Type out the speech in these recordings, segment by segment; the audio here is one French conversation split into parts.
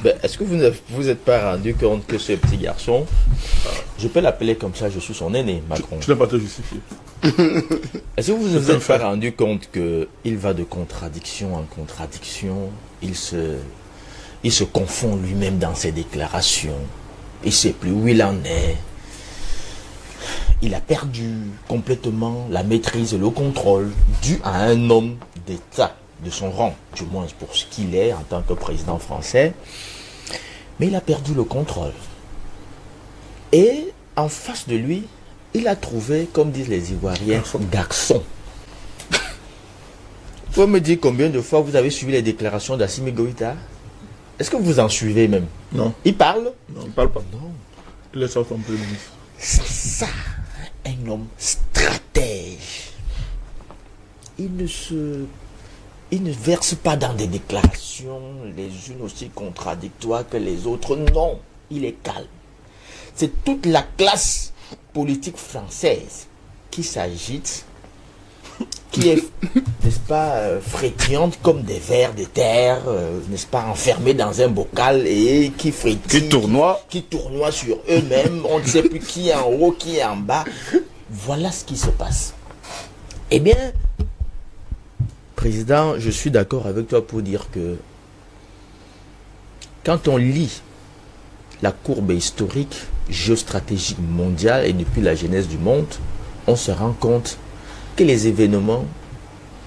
Ben, est-ce que vous ne vous êtes pas rendu compte que ce petit garçon, je peux l'appeler comme ça, je suis son aîné, Macron. Tu n'as pas te justifier. Est-ce que vous ne vous êtes pas rendu compte qu'il va de contradiction en contradiction, il se confond lui-même dans ses déclarations, il ne sait plus où il en est, il a perdu complètement la maîtrise et le contrôle dû à un homme d'État de son rang, du moins pour ce qu'il est en tant que président français, mais il a perdu le contrôle. Et en face de lui, il a trouvé, comme disent les Ivoiriens, garçon. Vous pouvez me dire combien de fois vous avez suivi les déclarations d'Assimi Goïta? Est-ce que vous en suivez même? Non. Il parle? Non, il ne parle pas. Non. Il laisse son premier ministre. C'est ça, un homme stratège. Il ne verse pas dans des déclarations, les unes aussi contradictoires que les autres. Non, il est calme. C'est toute la classe politique française qui s'agite, qui est, n'est-ce pas, frétillante comme des vers de terre, n'est-ce pas, enfermés dans un bocal et qui frétillent, qui tournoient sur eux-mêmes. On ne sait plus qui est en haut, qui est en bas. Voilà ce qui se passe. Eh bien, Président, je suis d'accord avec toi pour dire que quand on lit la courbe historique, géostratégique mondiale et depuis la genèse du monde, on se rend compte que les événements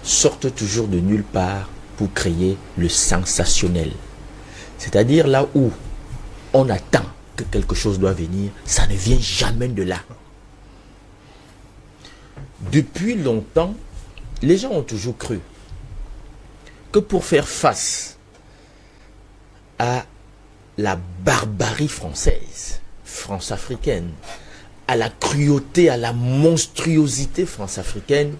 sortent toujours de nulle part pour créer le sensationnel. C'est-à-dire là où on attend que quelque chose doit venir, ça ne vient jamais de là. Depuis longtemps, les gens ont toujours cru que pour faire face à la barbarie française, france-africaine, à la cruauté, à la monstruosité france-africaine,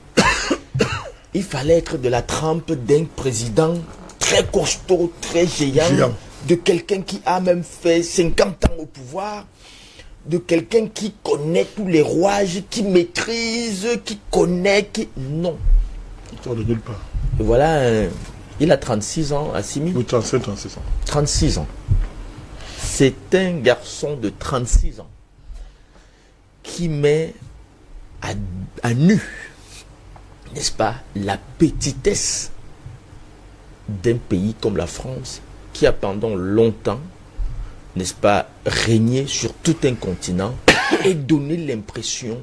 il fallait être de la trempe d'un président très costaud, très géant, de quelqu'un qui a même fait 50 ans au pouvoir, de quelqu'un qui connaît tous les rouages, qui maîtrise, qui connaît, qui... Non. Il sort de nulle part. Et voilà, il a 36 ans, Assimi. Oui, 37, 36 ans. 36 ans. C'est un garçon de 36 ans qui met à nu, n'est-ce pas, la petitesse d'un pays comme la France qui a pendant longtemps, n'est-ce pas, régné sur tout un continent et donné l'impression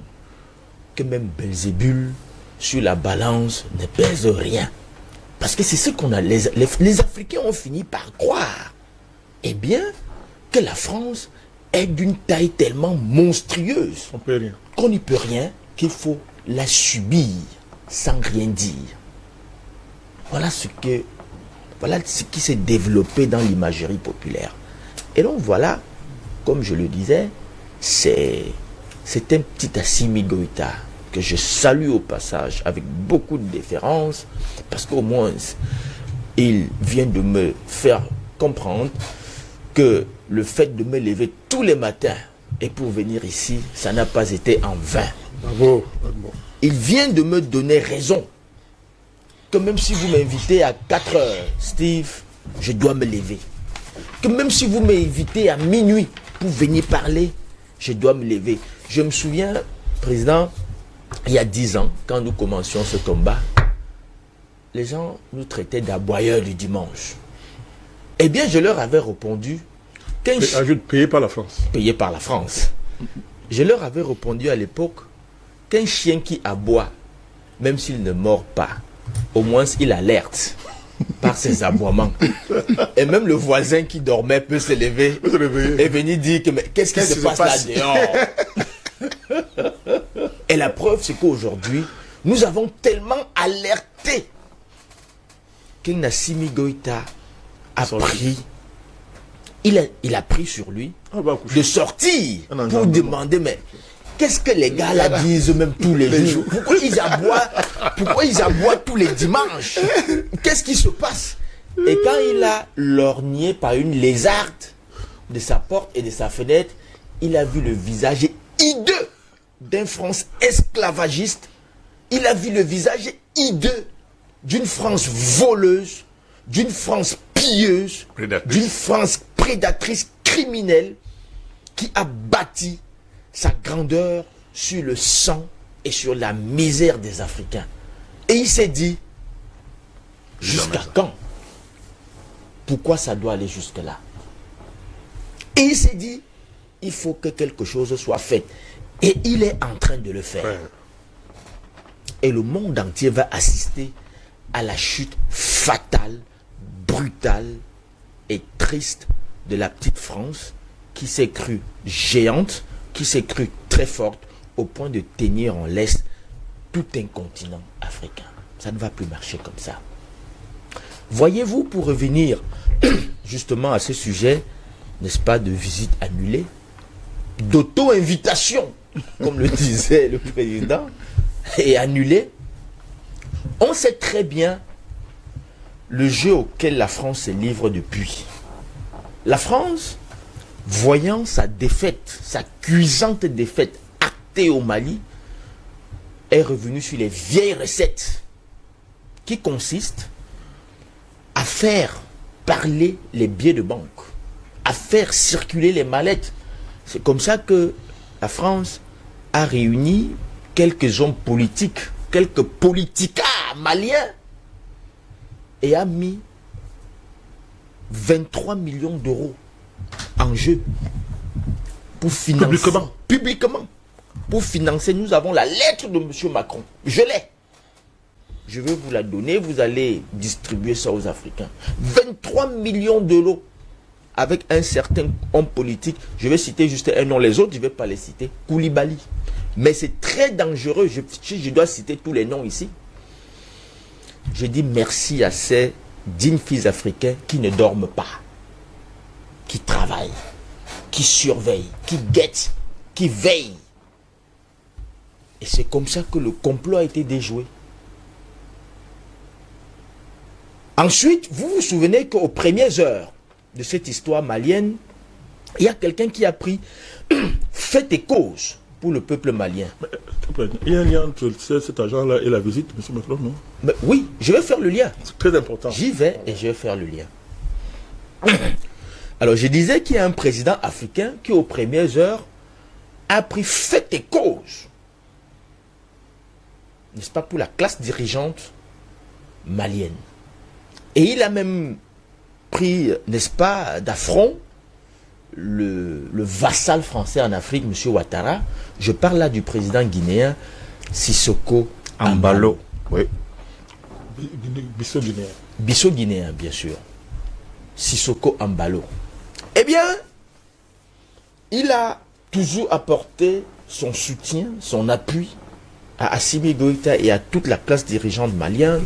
que même Belzébul sur la balance ne pèse rien. Parce que c'est ce qu'on a, les Africains ont fini par croire, eh bien, que la France est d'une taille tellement monstrueuse On peut rien. qu'on n'y peut rien, qu'il faut la subir sans rien dire. Voilà ce qui s'est développé dans l'imagerie populaire. Et donc voilà, comme je le disais, c'est un petit Assimi Goïta que je salue au passage avec beaucoup de déférence, parce qu'au moins il vient de me faire comprendre que le fait de me lever tous les matins et pour venir ici, ça n'a pas été en vain. Bravo. Il vient de me donner raison. Que même si vous m'invitez à 4 heures, Steve, je dois me lever. Que même si vous m'invitez à minuit pour venir parler, je dois me lever. Je me souviens, Président, il y a 10 ans, quand nous commencions ce combat, les gens nous traitaient d'aboyeurs du dimanche. Eh bien, je leur avais répondu... Payé par la France. Payé par la France. Je leur avais répondu à l'époque qu'un chien qui aboie, même s'il ne mord pas, au moins il alerte par ses aboiements. Et même le voisin qui dormait peut se lever et venir dire que qu'est-ce qui se passe là dehors. Et la preuve, c'est qu'aujourd'hui, nous avons tellement alerté qu'un Assimi Goïta a pris, il a pris sur lui de sortir pour demander, mais qu'est-ce que les gars là disent même tous les jours? Pourquoi ils aboient tous les dimanches? Qu'est-ce qui se passe? Et quand il a lorgné par une lézarde de sa porte et de sa fenêtre, il a vu le visage hideux d'un France esclavagiste. Il a vu le visage hideux d'une France voleuse, d'une France pilleuse, d'une France prédatrice. prédatrice criminelle qui a bâti sa grandeur sur le sang et sur la misère des Africains. Et il s'est dit, jusqu'à quand? Pourquoi ça doit aller jusque-là? Et il s'est dit, il faut que quelque chose soit fait. Et il est en train de le faire. Ouais. Et le monde entier va assister à la chute fatale, brutale et triste de la petite France qui s'est crue géante, qui s'est crue très forte au point de tenir en laisse tout un continent africain. Ça ne va plus marcher comme ça. Voyez-vous, pour revenir justement à ce sujet, n'est-ce pas, de visite annulée, d'auto-invitation, comme le disait le président, et annulée, on sait très bien le jeu auquel la France se livre depuis. La France, voyant sa défaite, sa cuisante défaite actée au Mali, est revenue sur les vieilles recettes qui consistent à faire parler les billets de banque, à faire circuler les mallettes. C'est comme ça que la France a réuni quelques hommes politiques, quelques politicas maliens, et a mis 23 millions d'euros en jeu pour financer publiquement pour financer. Nous avons la lettre de M. Macron, je l'ai, je vais vous la donner, vous allez distribuer ça aux Africains. 23 millions d'euros avec un certain homme politique, je vais citer juste un nom, les autres je ne vais pas les citer, Koulibaly. Mais c'est très dangereux, je dois citer tous les noms ici. Je dis merci à ces dignes fils africains qui ne dorment pas, qui travaillent, qui surveillent, qui guettent, qui veillent. Et c'est comme ça que le complot a été déjoué. Ensuite, vous vous souvenez qu'aux premières heures de cette histoire malienne, il y a quelqu'un qui a pris fait et cause pour le peuple malien. Il y a un lien entre cet agent-là et la visite, M. Macron, non? Mais oui, je vais faire le lien. C'est très important. J'y vais et je vais faire le lien. Alors, je disais qu'il y a un président africain qui, aux premières heures, a pris fait et cause, n'est-ce pas, pour la classe dirigeante malienne. Et il a même pris, n'est-ce pas, d'affront le vassal français en Afrique, M. Ouattara. Je parle là du président guinéen Sissoko Embalo. Oui. Bissau guinéen. Bissau guinéen, bien sûr. Sissoko Embalo. Eh bien, il a toujours apporté son soutien, son appui à Assimi Goïta et à toute la classe dirigeante malienne,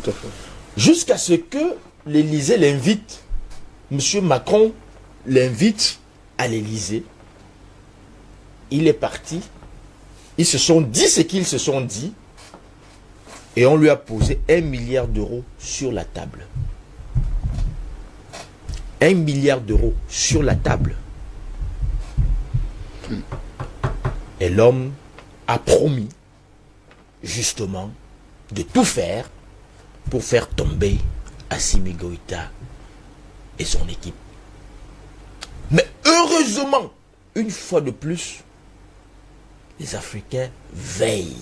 jusqu'à ce que l'Élysée l'invite. M. Macron l'invite à l'Élysée. Il est parti. Ils se sont dit ce qu'ils se sont dit. Et on lui a posé 1 milliard d'euros sur la table. 1 milliard d'euros sur la table. Et l'homme a promis, justement, de tout faire pour faire tomber Assimi Goïta et son équipe. Mais heureusement, une fois de plus, les Africains veillent.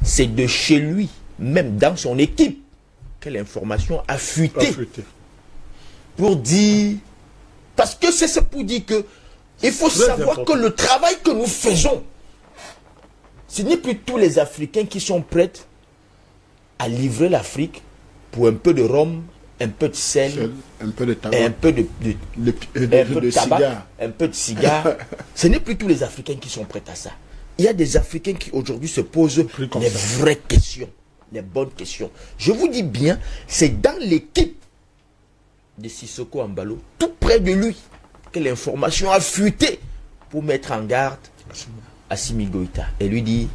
C'est de chez lui, même dans son équipe, que l'information a fuité. Pour dire... Parce que c'est pour dire que il faut savoir que le travail que nous faisons, ce n'est plus tous les Africains qui sont prêts à livrer l'Afrique pour un peu de rhum, un peu de sel, un peu de tabac, et un peu de tabac, un peu de cigare. Ce n'est plus tous les Africains qui sont prêts à ça. Il y a des Africains qui aujourd'hui se posent les vraies questions, les bonnes questions. Je vous dis bien, c'est dans l'équipe de Sissoko Embalo, tout près de lui, que l'information a fuité pour mettre en garde Assimi Goïta et lui dit: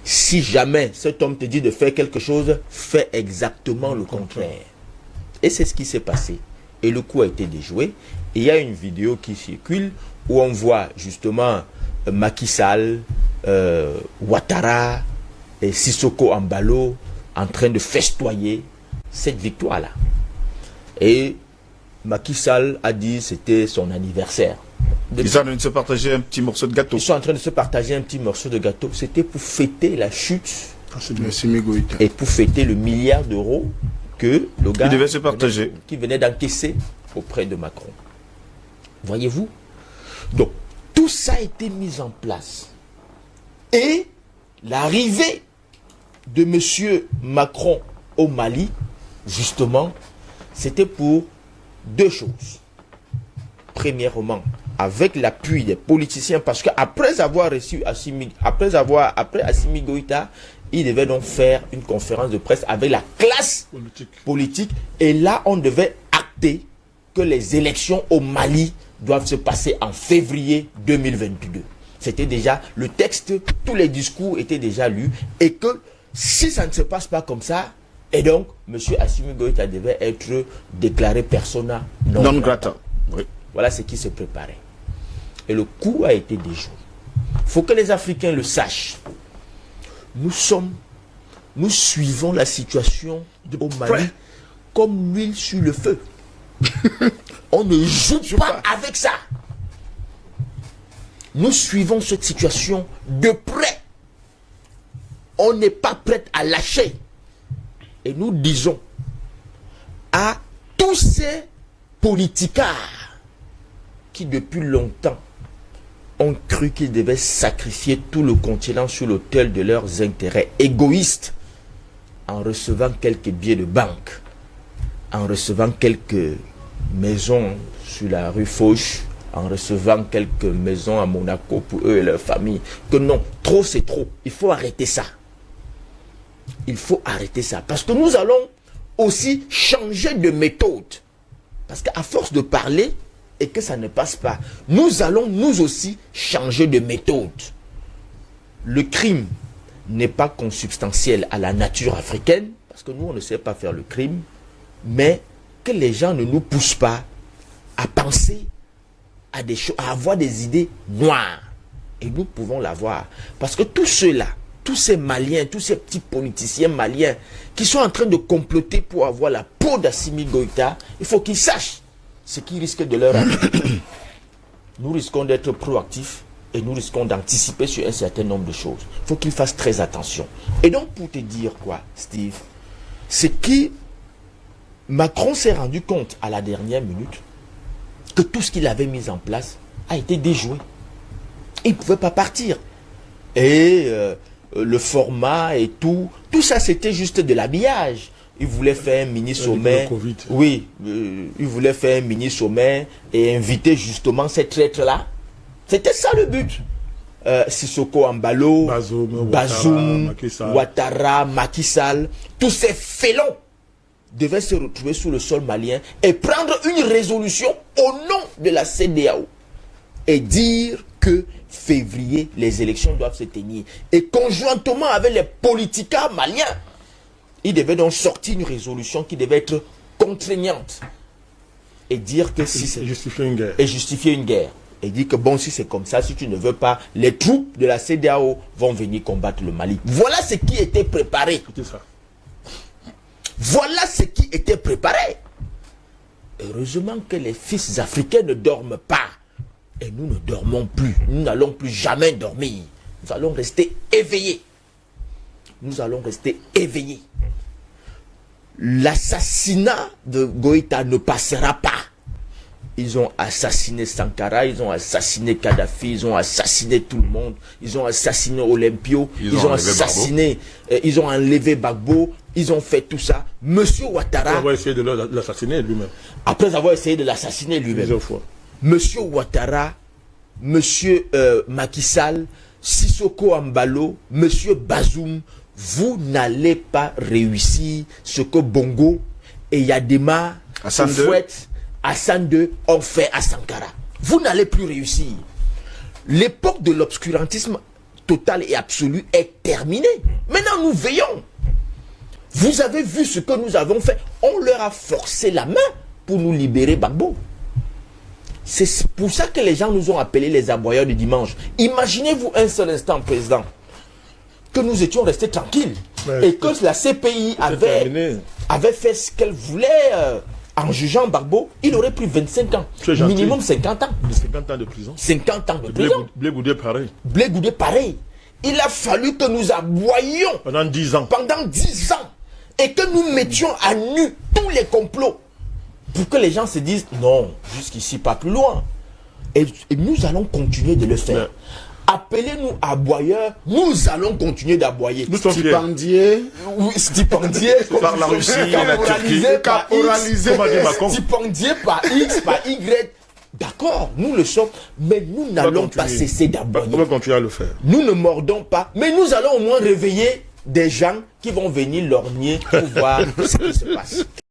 si jamais cet homme te dit de faire quelque chose, fais exactement le contraire. Et c'est ce qui s'est passé. Et le coup a été déjoué. Et il y a une vidéo qui circule où on voit justement Macky Sall, Ouattara et Sissoko Embalo en train de festoyer cette victoire-là. Et Macky Sall a dit que c'était son anniversaire. Ils sont en train de se partager un petit morceau de gâteau. Ils sont en train de se partager un petit morceau de gâteau. C'était pour fêter la chute Et et pour fêter le milliard d'euros que le gars devait se partager. qui venait d'encaisser auprès de Macron. Voyez-vous? Donc, tout ça a été mis en place. Et l'arrivée de M. Macron au Mali, justement, c'était pour deux choses. Premièrement, avec l'appui des politiciens, parce qu'après avoir reçu Assimi Goïta, il devait donc faire une conférence de presse avec la classe politique. Et là, on devait acter que les élections au Mali doivent se passer en février 2022. C'était déjà le texte, tous les discours étaient déjà lus. Et que si ça ne se passe pas comme ça, et donc, M. Assimi Goïta devait être déclaré persona non grata. Oui. Voilà ce qui se préparait. Et le coup a été déjoué. Il faut que les Africains le sachent. Nous suivons la situation au Mali comme l'huile sur le feu. On ne joue pas avec ça. Nous suivons cette situation de près. On n'est pas prêt à lâcher. Et nous disons à tous ces politicards qui depuis longtemps ont cru qu'ils devaient sacrifier tout le continent sur l'autel de leurs intérêts égoïstes en recevant quelques billets de banque, en recevant quelques maisons sur la rue Fauche, en recevant quelques maisons à Monaco pour eux et leur famille. Que non, trop c'est trop. Il faut arrêter ça. Il faut arrêter ça. Parce que nous allons aussi changer de méthode. Parce qu'à force de parler et que ça ne passe pas, nous allons nous aussi changer de méthode. Le crime n'est pas consubstantiel à la nature africaine, parce que nous, on ne sait pas faire le crime, mais que les gens ne nous poussent pas à penser à des choses, à avoir des idées noires. Et nous pouvons l'avoir. Parce que tous ceux-là, tous ces Maliens, tous ces petits politiciens maliens qui sont en train de comploter pour avoir la peau d'Assimi Goïta, il faut qu'ils sachent ce qui risque de leur arriver. Nous risquons d'être proactifs et nous risquons d'anticiper sur un certain nombre de choses. Il faut qu'ils fassent très attention. Et donc, pour te dire quoi, Steve, c'est que Macron s'est rendu compte à la dernière minute que tout ce qu'il avait mis en place a été déjoué. Il ne pouvait pas partir. Et le format et tout ça c'était juste de l'habillage. Il voulait faire un mini-sommet. Oui, il voulait faire un mini-sommet et inviter justement ces traîtres-là. C'était ça le but. Sissoko Embalo, Bazoum, Ouattara, Macky Sall, tous ces félons devaient se retrouver sur le sol malien et prendre une résolution au nom de la CEDEAO et dire que février, les élections doivent se tenir. Et conjointement avec les politicards maliens, ils devaient donc sortir une résolution qui devait être contraignante et dire que si c'est... Justifier une guerre. Et justifier une guerre. Et dire que bon, si c'est comme ça, si tu ne veux pas, les troupes de la CEDEAO vont venir combattre le Mali. Voilà ce qui était préparé. C'est ça. Voilà ce qui était préparé. Heureusement que les fils africains ne dorment pas. Et nous ne dormons plus. Nous n'allons plus jamais dormir. Nous allons rester éveillés. Nous allons rester éveillés. L'assassinat de Goïta ne passera pas. Ils ont assassiné Sankara, ils ont assassiné Kadhafi, ils ont assassiné tout le monde. Ils ont assassiné Olympio, ils ont assassiné, ils ont enlevé Gbagbo, ils ont fait tout ça. Monsieur Ouattara... Après avoir essayé de l'assassiner lui-même. Après avoir essayé de l'assassiner lui-même. Plusieurs fois. Monsieur Ouattara, Monsieur Macky Sall, Sissoko Embalo, Monsieur Bazoum, vous n'allez pas réussir ce que Bongo et Yadema, Fouette, Hassan II ont fait à Sankara. Vous n'allez plus réussir. L'époque de l'obscurantisme total et absolu est terminée. Maintenant, nous veillons. Vous avez vu ce que nous avons fait. On leur a forcé la main pour nous libérer Gbagbo. C'est pour ça que les gens nous ont appelés les aboyeurs du dimanche. Imaginez-vous un seul instant, président, que nous étions restés tranquilles et que la CPI avait fait ce qu'elle voulait en jugeant Gbagbo, il aurait pris 25 ans. C'est gentil. Minimum 50 ans. 50 ans de prison. 50 ans de prison. Blé Goudé, pareil. Blé Goudé, pareil. Il a fallu que nous aboyions Pendant 10 ans. pendant 10 ans et que nous mettions à nu tous les complots pour que les gens se disent non, jusqu'ici, pas plus loin. Et nous allons continuer de le faire. Mais- Appelez-nous aboyeurs, nous allons continuer d'aboyer. Nous sommes fiers. Stipendié, Oui, stipendié Par la Russie et la Turquie. caporalisé. Comment dire Macron? Stipendié par X, par Y. D'accord, nous le sommes, mais nous n'allons pas continuer. cesser On d'aboyer. va continuer à le faire. Nous ne mordons pas, mais nous allons au moins réveiller des gens qui vont venir lorgner pour voir ce qui se passe.